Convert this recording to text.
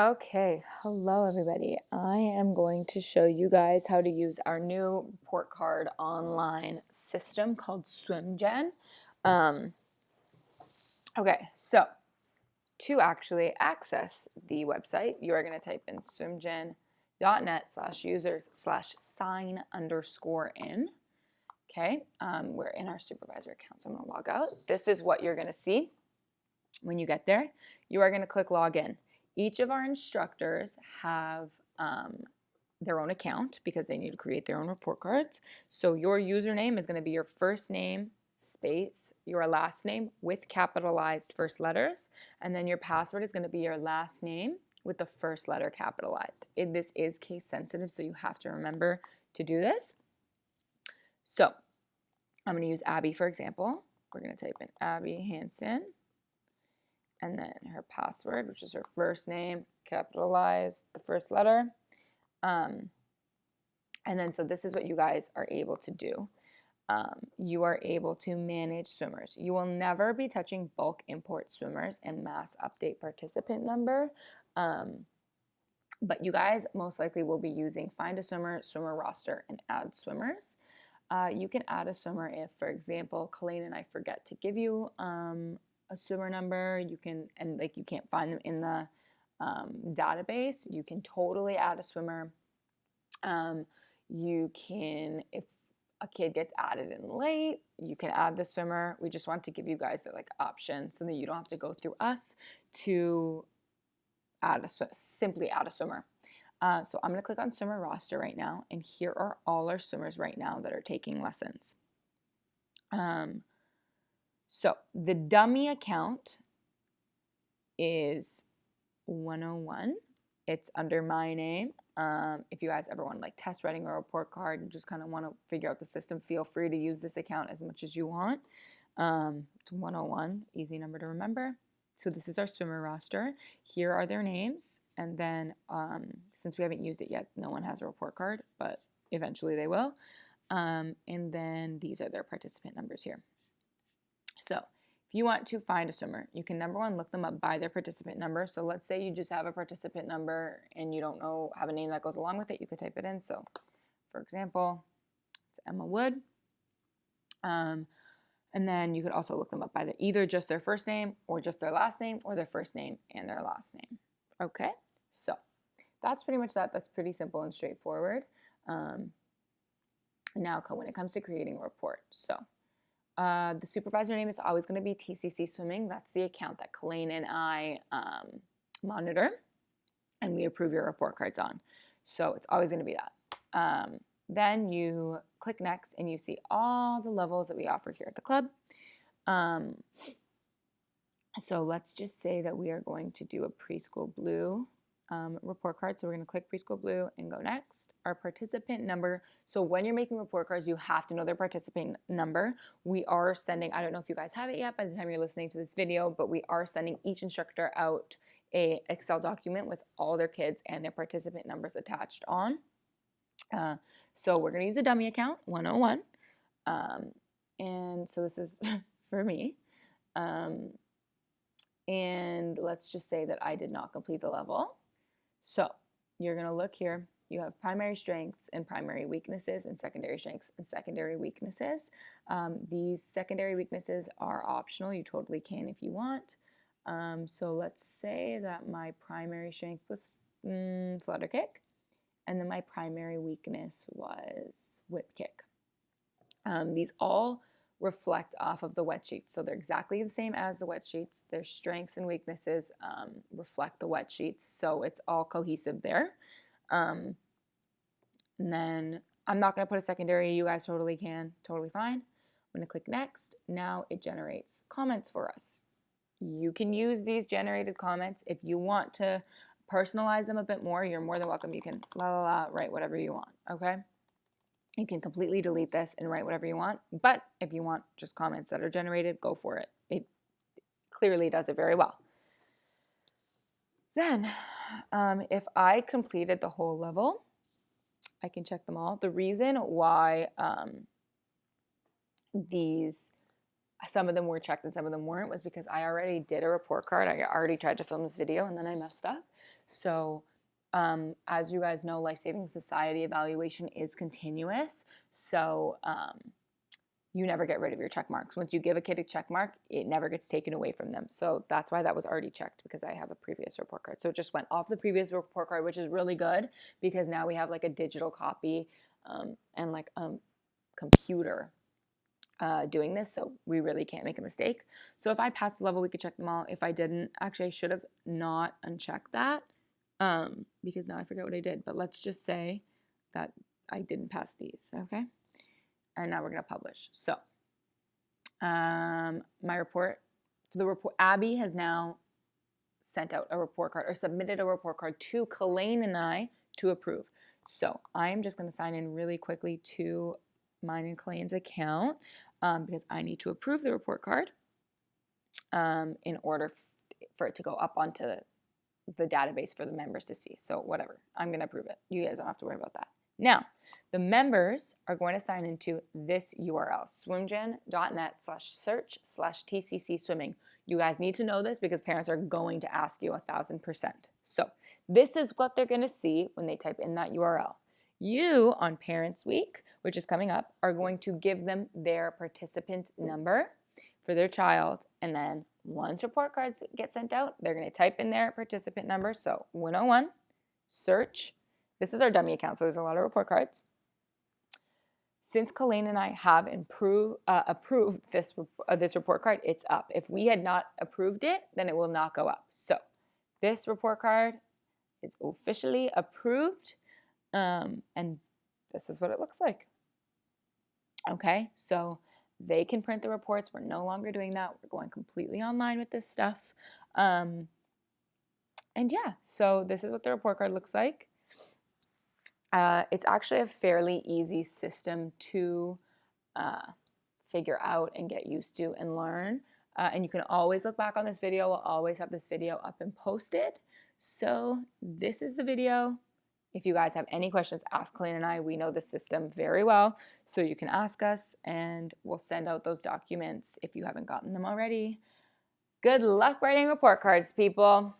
Okay, hello everybody. I am going to show you guys how to use our new report card online system called SwimGen. Um, okay, so to actually access the website, you are going to type in swimgen.net/users/sign_in. Okay, we're in our supervisor account, so I'm going to log out. This is what you're going to see when you get there. You are going to click login. Each of our instructors have their own account because they need to create their own report cards. So your username is going to be your first name space your last name with capitalized first letters, and then your password is going to be your last name with the first letter capitalized. This is case sensitive, so you have to remember to do this. So I'm going to use Abby for example. We're going to type in Abby Hansen, and then her password, which is her first name, capitalized, the first letter. And then so this is what you guys are able to do. You are able to manage swimmers. You will never be touching bulk import swimmers and mass update participant number. But you guys most likely will be using find a swimmer, swimmer roster, and add swimmers. You can add a swimmer if, for example, Colleen and I forget to give you a swimmer number. You can, and like you can't find them in the database, you can totally add a swimmer. You can, if a kid gets added in late, you can add the swimmer. We just want to give you guys the option so that you don't have to go through us to simply add a swimmer. So I'm going to click on swimmer roster right now, and here are all our swimmers right now that are taking lessons. So the dummy account is 101. It's under my name. If you guys ever want to test writing a report card and just kind of want to figure out the system, feel free to use this account as much as you want. It's 101, easy number to remember. So this is our swimmer roster. Here are their names. And then since we haven't used it yet, no one has a report card, but eventually they will. And then these are their participant numbers here. So if you want to find a swimmer, you can number one, look them up by their participant number. So let's say you just have a participant number and you don't have a name that goes along with it, you could type it in. So for example, it's Emma Wood. And then you could also look them up by either just their first name or just their last name, or their first name and their last name. Okay, so that's pretty much that. That's pretty simple and straightforward. Now when it comes to creating a report, so the supervisor name is always going to be TCC Swimming. That's the account that Colleen and I monitor and we approve your report cards on. So it's always going to be that. Then you click next and you see all the levels that we offer here at the club. So let's just say that we are going to do a preschool blue report card. So we're going to click preschool blue and go next. Our participant number. So when you're making report cards, you have to know their participant number. We are sending, I don't know if you guys have it yet by the time you're listening to this video, but we are sending each instructor out a Excel document with all their kids and their participant numbers attached on. So we're going to use a dummy account, 101. And so this is for me. And let's just say that I did not complete the level. So you're going to look here. You have primary strengths and primary weaknesses, and secondary strengths and secondary weaknesses. These secondary weaknesses are optional. You totally can if you want. So let's say that my primary strength was flutter kick, and then my primary weakness was whip kick. These all reflect off of the wet sheets. So they're exactly the same as the wet sheets. Their strengths and weaknesses reflect the wet sheets. So it's all cohesive there. And then I'm not going to put a secondary. You guys totally can. Totally fine. I'm going to click next. Now it generates comments for us. You can use these generated comments if you want to personalize them a bit more. You're more than welcome. You can write whatever you want. Okay. You can completely delete this and write whatever you want, but if you want just comments that are generated, go for it. It clearly does it very well. Then, if I completed the whole level, I can check them all. The reason why some of them were checked and some of them weren't was because I already did a report card. I already tried to film this video and then I messed up. So as you guys know, Life Saving Society evaluation is continuous. So you never get rid of your check marks. Once you give a kid a check mark, it never gets taken away from them. So that's why that was already checked, because I have a previous report card. So it just went off the previous report card, which is really good because now we have like a digital copy and like a computer doing this. So we really can't make a mistake. So if I passed the level, we could check them all. If I didn't, actually I should have not unchecked that because now I forget what I did. But let's just say that I didn't pass these, okay? And now we're going to publish. So my report, Abby has now sent out a report card or submitted a report card to Colleen and I to approve. So I'm just going to sign in really quickly to mine and Colleen's account because I need to approve the report card in order for it to go up onto the database for the members to see. So whatever, I'm going to approve it. You guys don't have to worry about that. Now, the members are going to sign into this URL, swimgen.net/search/TCC swimming. You guys need to know this because parents are going to ask you 1,000%. So this is what they're going to see when they type in that URL. You, on Parents Week, which is coming up, are going to give them their participant number for their child. And then once report cards get sent out, they're going to type in their participant number. So 101, search. This is our dummy account, so there's a lot of report cards. Since Colleen and I have approved this report card, it's up. If we had not approved it, then it will not go up. So this report card is officially approved, and this is what it looks like. Okay, so they can print the reports. We're no longer doing that. We're going completely online with this stuff. And yeah, so this is what the report card looks like. It's actually a fairly easy system to figure out and get used to and learn. And you can always look back on this video. We'll always have this video up and posted. So this is the video. If you guys have any questions, ask Colleen and I. We know the system very well. So you can ask us and we'll send out those documents if you haven't gotten them already. Good luck writing report cards, people.